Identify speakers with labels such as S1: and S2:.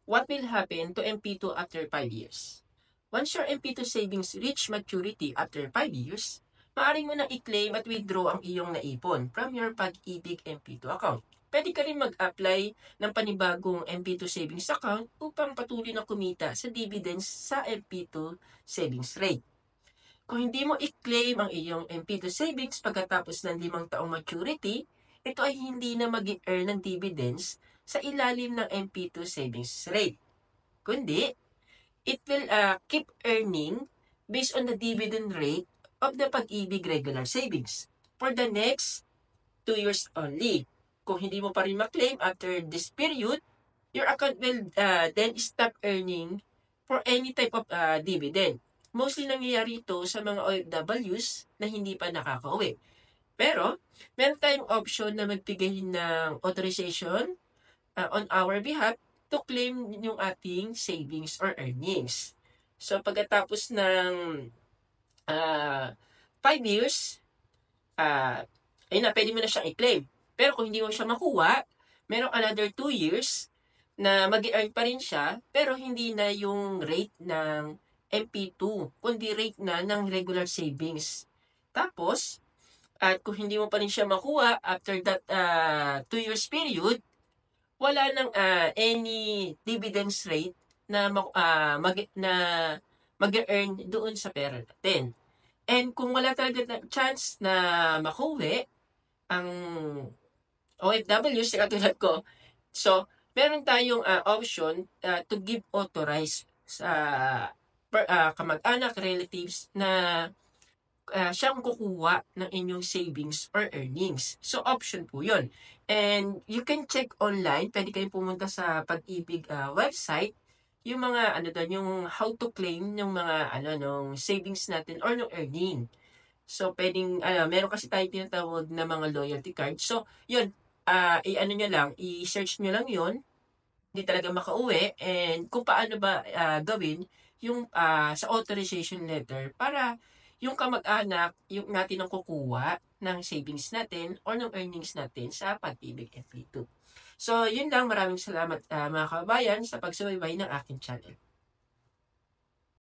S1: What will happen to MP2 after 5 years? Once your MP2 savings reach maturity after 5 years, maaari mo na i-claim at withdraw ang iyong naipon from your Pag-ibig MP2 account. Pwede ka rin mag-apply ng panibagong MP2 savings account upang patuloy na kumita sa dividends sa MP2 savings rate. Kung hindi mo i-claim ang iyong MP2 savings pagkatapos ng 5 taong maturity, ito ay hindi na mag-earn ng dividends sa ilalim ng MP2 savings rate. Kundi, it will keep earning based on the dividend rate of the Pag-ibig regular savings for the next 2 years only. Kung hindi mo pa rin ma-claim after this period, your account will then stop earning for any type of dividend. Mostly nangyayari ito sa mga OFWs na hindi pa nakakauwi. Pero, meron tayong option na magbigay ng authorization on our behalf to claim yung ating savings or earnings. So, pagkatapos ng 5 years, ayun na, pwede mo na siyang i-claim. Pero kung hindi mo siya makuha, merong another 2 years na mag-earn pa rin siya, pero hindi na yung rate ng MP2, kundi rate na ng regular savings. Tapos, at kung hindi mo pa rin siya makuha after that 2 years period, wala nang any dividends rate na mag-earn doon sa pera natin. And kung wala talaga chance na makuwi ang OFWs na katulad ko, so meron tayong option to give authorize sa kamag-anak, relatives na siyang kukuha ng inyong savings or earnings. So, option po yun. And you can check online, pwede kayong pumunta sa Pag-ibig website, yung mga, yung how to claim yung mga, nung savings natin or nung earning. So, pwedeng, meron kasi tayo tinatawag na mga loyalty card. So, yun, i-search nyo lang yun, hindi talaga makauwi, and kung paano ba gawin yung sa authorization letter para yung kamag-anak, yung natin ang kukuha ng savings natin or ng earnings natin sa Pag-ibig MP2. So, yun lang. Maraming salamat mga kabayan sa pagsubaybay ng aking channel.